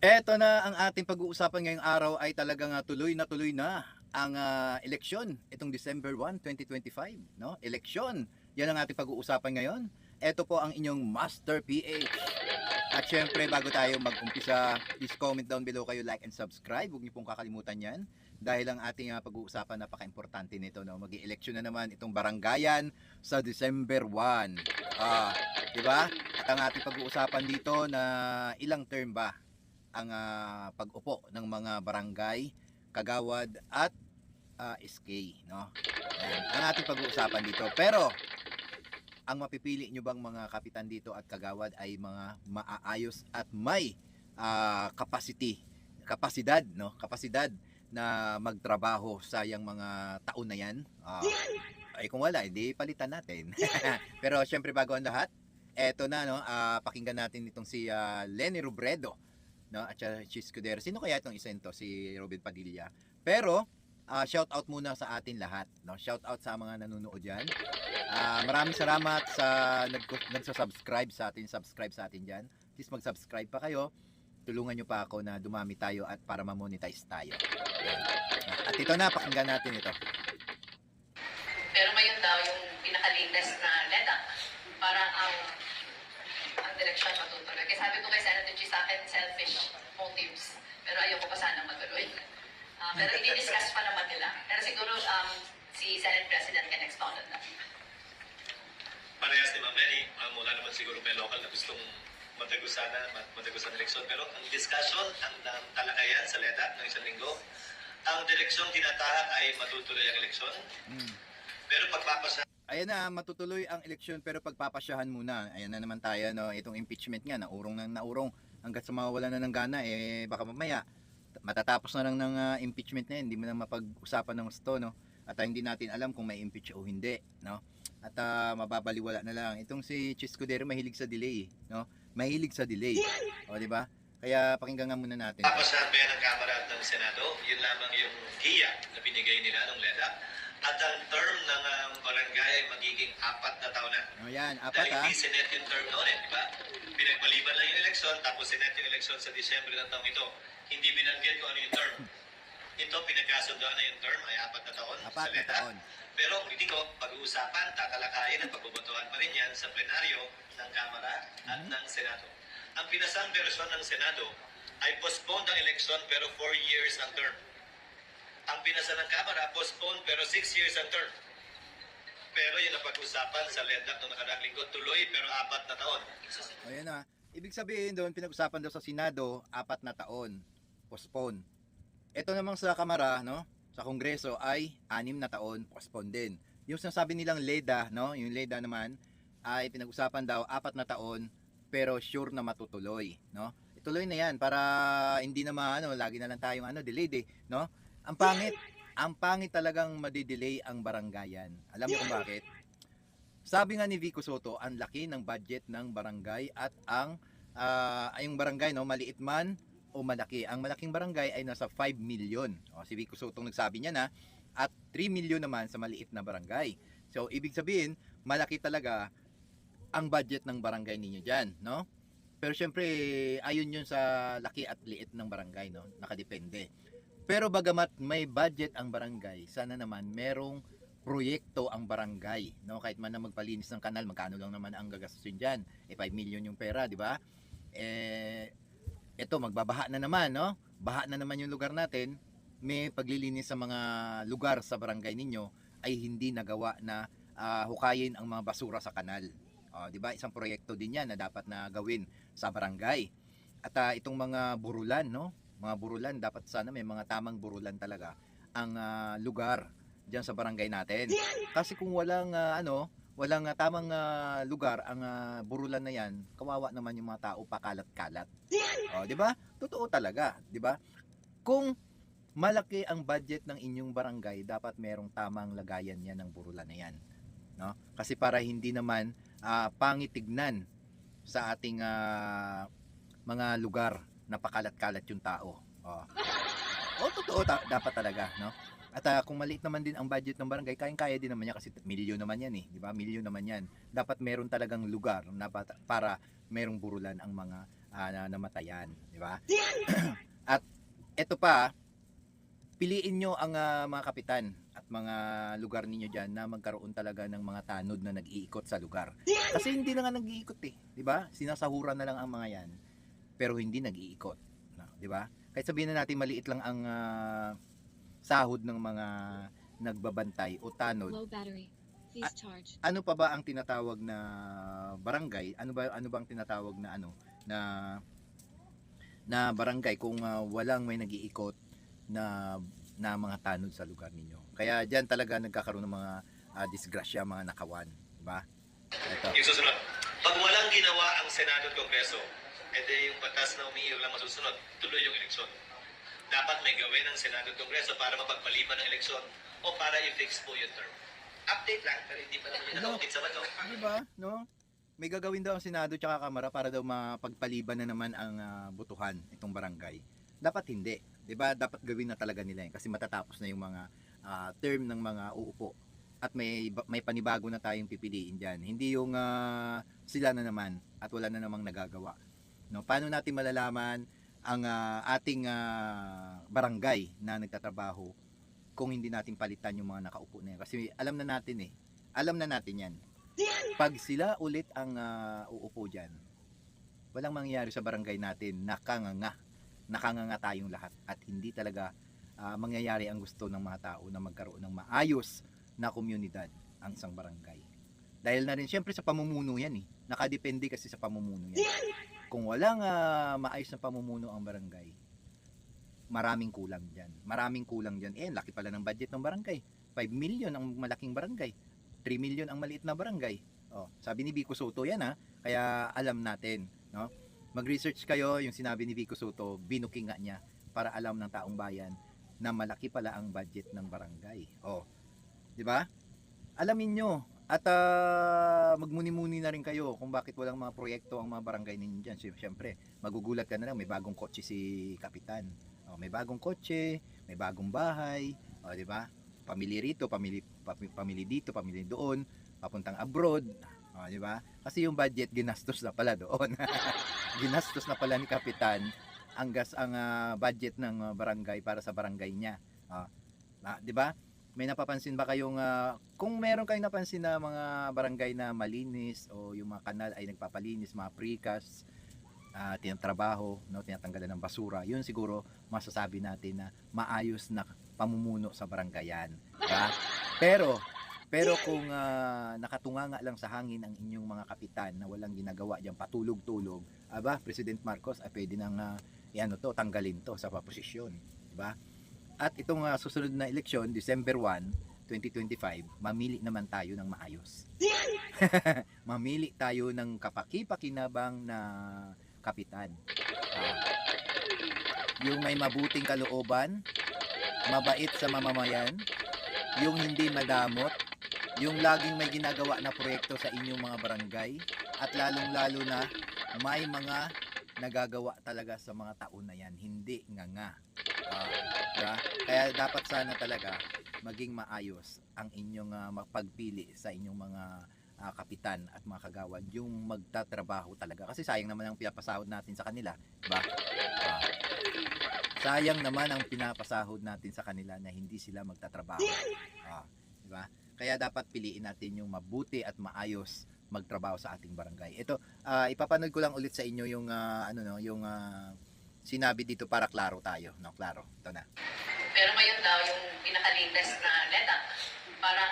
Eto na ang ating pag-uusapan ngayong araw ay talagang tuloy na ang eleksyon itong December 1, 2025, no? Eleksyon. 'Yan ang ating pag-uusapan ngayon. Ito po ang inyong Master PH. At syempre, bago tayo mag-umpisa, please comment down below kayo, like and subscribe. Huwag niyo pong kakalimutan 'yan dahil ang ating pag-uusapan napaka-importante nito, no? Mag-eleksyon na naman itong barangayan sa December 1. Di ba? At ang ating pag-uusapan dito na ilang term ba ang pag-upo ng mga barangay, kagawad at SK, no? Ayan, ang ating pag-uusapan dito. Pero ang mapipili nyo bang mga kapitan dito at kagawad ay mga maaayos at may kapasidad, no? Kapasidad na magtrabaho sa yang mga taon na yan. Ay kung wala, hindi palitan natin. Pero syempre bago ang lahat, eto na, no? Pakinggan natin itong si Lenny Robredo, no, at si Escudero. Sino kaya itong isa nito? Si Robin Padilla. Pero shout out muna sa atin lahat, no? Shout out sa mga nanonood diyan. Maraming salamat sa nagsa-subscribe sa atin, subscribe sa atin diyan. Please mag-subscribe pa kayo. Tulungan niyo pa ako na dumami tayo at para ma-monetize tayo. At ito na, pakinggan natin ito. Pero ngayon daw yung pinaka-latest na LEDA, parang ang direksyon matutuloy. Kaya sabi ko kay Senator G sa akin, selfish motives. Pero ayoko pa sana matuloy. Pero i-discuss pa naman nila. Pero siguro si Senate President can expound on that. Parehas ni Ma'am Lenny, wala naman siguro may local na gustong matagusan eleksyon. Pero ang discussion, ang talakayan sa LEDA ng isang linggo, ang direksyong tinatahak ay matutuloy ang eleksyon. Pero pagpapasa Ayan na, matutuloy ang eleksyon pero pagpapasyahan muna. Ayan na naman tayo, no? Itong impeachment nga, naurong hanggat sa mawawala na ng gana, baka mamaya matatapos na lang ng impeachment na yun, hindi mo na mapag-usapan ng gusto, no? At hindi natin alam kung may impeach o hindi, no? At mababaliwala na lang. Itong si Escudero mahilig sa delay, no? Mahilig sa delay. O, di ba? Kaya pakinggan nga muna natin. papasahan ba yan ng Kamara at ng Senado? Yun lamang yung giya na binigay nila ng LEDA. At ang term ng barangay ay magiging 4 na taon na. O yan, 4 Dahil hindi Senate yung term noon, di ba? Pinagpaliban lang yung eleksyon, tapos Senate yung eleksyon sa Disyembre ng taong ito. Hindi binanggit kung ano yung term. Ito, pinagkasundoan na yung term ay 4 na taon sa 4 na LEDA. taon. Pero hindi ko pag-uusapan, tatalakayin at pagbobotohan pa rin yan sa plenaryo ng Kamara at ng Senado. Ang pinasang version ng Senado ay postpone ang eleksyon pero 4 years ang term. Ang pinasa ng Kamara, postpone pero 6 years ang term. Pero yun ang pag-usapan sa LEDA noong nakaraang linggo, tuloy pero 4 na taon. Ayan na. Ibig sabihin doon, pinag-usapan daw sa Senado, 4 na taon. Postpone. Ito namang sa Kamara, no? Sa Kongreso ay 6 na taon, postpone din. Yung sinasabi nilang LEDA, no? Yung LEDA naman ay pinag-usapan daw 4 na taon pero sure na matutuloy, no? Ituloy na 'yan para hindi na lagi na lang tayong delayed, no? Ang pangit talagang madidelay ang barangayan. Alam mo kung bakit? Sabi nga ni Vico Soto, ang laki ng budget ng barangay at yung barangay, no, maliit man o malaki. Ang malaking barangay ay nasa 5 million. O, si Vico Soto nagsabi niya na, at 3 million naman sa maliit na barangay. So, ibig sabihin, malaki talaga ang budget ng barangay ninyo dyan, no? Pero syempre, ayon yun sa laki at liit ng barangay, no? Nakadepende. Pero bagamat may budget ang barangay, sana naman merong proyekto ang barangay, no? Kahit man na magpalinis ng kanal, magkano lang naman ang gagastusin diyan? 5 million yung pera, di ba? Ito magbabaha na naman, no? Baha na naman yung lugar natin. May paglilinis sa mga lugar sa barangay ninyo ay hindi nagawa na hukayin ang mga basura sa kanal. Di ba? Isang proyekto din 'yan na dapat na gawin sa barangay. At itong mga burulan, no? Mga burulan, dapat sana may mga tamang burulan talaga ang lugar diyan sa barangay natin. Kasi kung walang tamang lugar ang burulan na 'yan, kawawa naman yung mga tao pakalat-kalat. 'Di ba? Totoo talaga, 'di ba? Kung malaki ang budget ng inyong barangay, dapat merong tamang lagayan 'yan ng burulan na 'yan, no? Kasi para hindi naman pangit tignan sa ating mga lugar na pakalat-kalat yung tao. Totoo dapat talaga, no? At kung maliit naman din ang budget ng barangay, kayang-kaya din naman yan kasi milyon naman yan, di ba? Milyon naman yan. Dapat meron talagang lugar na para merong burulan ang mga na namatayan, di ba? At eto pa, piliin nyo ang mga kapitan at mga lugar ninyo dyan na magkaroon talaga ng mga tanod na nag-iikot sa lugar. Kasi hindi na nga nag-iikot eh, di ba? Sinasahuran na lang ang mga yan, pero hindi nag-iikot, no, di ba? Kahit sabihin na natin maliit lang ang sahod ng mga nagbabantay o tanod. Low battery. Please charge. Ano pa ba ang tinatawag na barangay? Ano ba ang tinatawag na na barangay kung walang may nag-iikot na mga tanod sa lugar ninyo. Kaya diyan talaga nagkakaroon ng mga disgrasya, mga nakawan, di ba? Ito. Yung susunod, pag walang ginawa ang Senado at Kongreso, edi yung batas na umiiral lang masusunod, tuloy yung eleksyon. Dapat may gawin ng Senado at Kongreso para mapagpaliban ng eleksyon o para i-fix po yung term. Update lang, pero hindi pa naman yung naka-update sa bato. Di ba? No? May gagawin daw ang Senado at Kamara para daw mapagpaliban na naman ang botohan itong barangay. Dapat hindi. 'Di ba? Dapat gawin na talaga nila 'yan kasi matatapos na yung mga term ng mga uupo at may panibago na tayong pipiliin diyan. Hindi yung sila na naman at wala na namang nagagawa. No, paano natin malalaman ang ating barangay na nagtatrabaho kung hindi natin palitan yung mga nakaupo na yan? Kasi alam na natin eh. Alam na natin 'yan. Pag sila ulit ang uupo diyan, walang mangyayari sa barangay natin, nakanganga tayong lahat at hindi talaga mangyayari ang gusto ng mga tao na magkaroon ng maayos na komunidad ang isang barangay. Dahil na rin siyempre sa pamumuno yan eh. Nakadepende kasi sa pamumuno yan. Kung walang maayos na pamumuno ang barangay, maraming kulang dyan. Maraming kulang dyan. Laki pala ng budget ng barangay. 5 million ang malaking barangay. 3 million ang maliit na barangay. Sabi ni Vico Soto yan kaya alam natin, no? Mag-research kayo, yung sinabi ni Vico Soto, binuking nga niya para alam ng taong bayan na malaki pala ang budget ng barangay. 'Di ba? Alamin nyo at magmuni-muni na rin kayo kung bakit walang mga proyekto ang mga barangay ninyo diyan. Siyempre, magugulat ka na lang, may bagong kotse si kapitan. May bagong kotse, may bagong bahay, 'di ba? Pamilya rito, pamilya dito, pamilya doon, papuntang abroad, 'di ba? Kasi yung budget ginastos na pala doon. Ginastos na pala ni kapitan ang budget ng barangay para sa barangay niya. 'Di ba? May napapansin ba kayong kung meron kayong napansin na mga barangay na malinis o yung mga kanal ay nagpapalinis, mga precast, tinatrabaho, no, tinatanggalan ng basura, yun siguro masasabi natin na maayos na pamumuno sa barangayan. Diba? Pero kung nakatunganga lang sa hangin ang inyong mga kapitan na walang ginagawa diyan, patulog-tulog, President Marcos ay pwede nang tanggalin to sa posisyon, di ba? At itong susunod na eleksyon, December 1, 2025, mamili naman tayo ng maayos. Mamili tayo ng kapaki-pakinabang na kapitan. Yung may mabuting kalooban, mabait sa mamamayan, yung hindi madamot, yung laging may ginagawa na proyekto sa inyong mga barangay, at lalong-lalo na may mga nagagawa talaga sa mga taon na yan, hindi nga. Diba? Kaya dapat sana talaga maging maayos ang inyong pagpili sa inyong mga kapitan at mga kagawad, yung magtatrabaho talaga. Kasi sayang naman ang pinapasahod natin sa kanila, diba? Sayang naman ang pinapasahod natin sa kanila na hindi sila magtatrabaho. Diba? Kaya dapat piliin natin yung mabuti at maayos magtrabaho sa ating barangay. Ito, ipapanood ko lang ulit sa inyo yung sinabi dito para klaro tayo, no? Klaro. Ito na. Pero ngayon daw, yung pinaka-latest na LEDAC, parang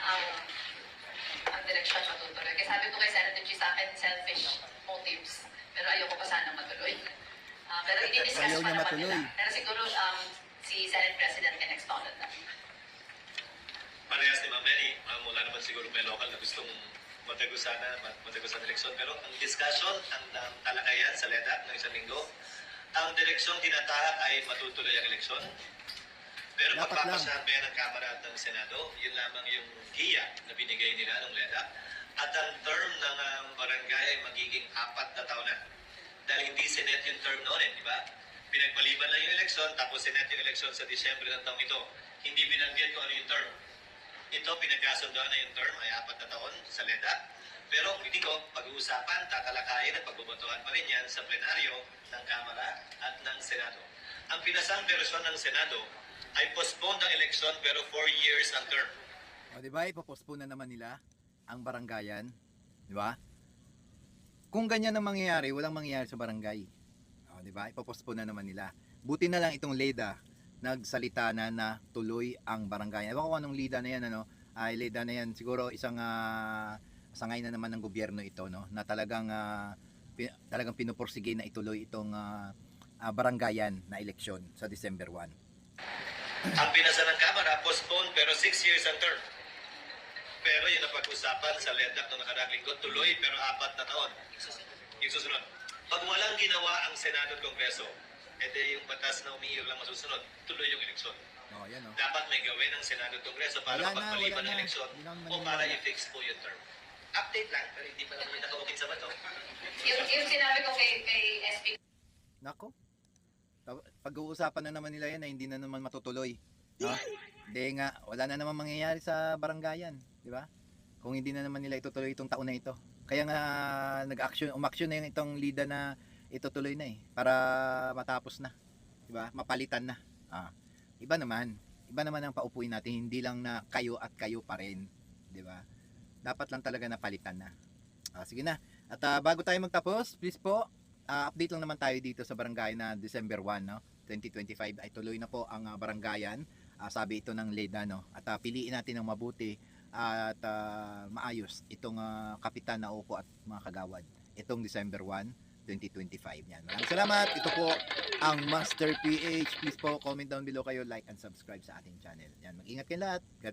ang direksyon matutuloy. Kasi sabi ko kay Senator G sa akin, selfish motives. Pero ayoko pa sana matuloy. Pero i-discuss Ayaw pa niya naman matuloy. nila. Pero siguro si Senate President can expound on that. Parehas ni Ma'am Mary, mula naman siguro may local na gustong matagusan ng eleksyon. Pero ang discussion, ang talakayan sa LEDAC ng isang linggo, ang direksyon tinatahak ay matutuloy ang eleksyon. Pero Dapat pagpapasahan ba yan ng Kamara at ng Senado, yun lamang yung giya na binigay nila ng LEDAC. At ang term ng barangay ay magiging 4 na taon na. Dahil hindi Senate yung term noon di ba? Pinagpaliban lang yung eleksyon, tapos Senate yung eleksyon sa Disyembre ng taong ito. Hindi binanggit kung ano yung term. Ito, pinagkasundoan na yung term ay 4 na taon sa LEDAC. Pero kung hindi ko, pag-uusapan, tatalakayin at pagbobotohan pa rin yan sa plenaryo ng Kamara at ng Senado. Ang pinasang bersyon ng Senado ay postpone ng eleksyon pero 4 years ang term. O, di ba? Ipopostpone na naman nila ang barangayan. Di ba? Kung ganyan ang mangyayari, walang mangyayari sa barangay. O, di ba? Ipopostpone na naman nila. Buti na lang itong LEDA nagsalita na tuloy ang barangayan. Ewan ko anong LEDA na yan, ano? Ay, LEDA na yan. Siguro isang sangay na naman ng gobyerno ito, no? Na talagang talagang pinupursige na ituloy itong barangayan na eleksyon sa December 1. Ang pinasa ng Kamara, postpone pero 6 years ang term. Pero yun ang pag-usapan sa LEDAC noong nakaraang linggo, tuloy pero 4 na taon. Yung susunod. Pag walang ginawa ang Senado at Kongreso, edi yung batas na umiiral lang masusunod, tuloy yung eleksyon. Oh, yan, oh. Dapat may gawin ng Senado at Kongreso para Wala na, mapagpaliban wala ng na. eleksyon Hindi naman o para maniwala. i-fix po yung term. Update lang, pero hindi pa naman yung nakabukid sa bato. Yung sinabi ko kay SP Nako. Pag-uusapan na naman nila yan na hindi na naman matutuloy. No? Hindi nga, wala na naman mangyayari sa barangayan, di ba? Kung hindi na naman nila itutuloy itong taon na ito. Kaya nga umaksyon na yung itong LEDA na itutuloy na para matapos na, di ba? Mapalitan na. Iba naman ang paupuin natin, hindi lang na kayo at kayo pa rin, di ba? Dapat lang talaga napalitan na. Sige na. At bago tayo magtapos, please po, update lang naman tayo dito sa barangay na December 1, no? 2025 ay tuloy na po ang barangayan. Sabi ito ng LEDA, no? At piliin natin ng mabuti at maayos itong kapitan na upo at mga kagawad. Itong December 1, 2025. Yan. Maraming salamat. Ito po ang Master PH. Please po comment down below kayo, like and subscribe sa ating channel. Yan. Mag-ingat kayo lahat. God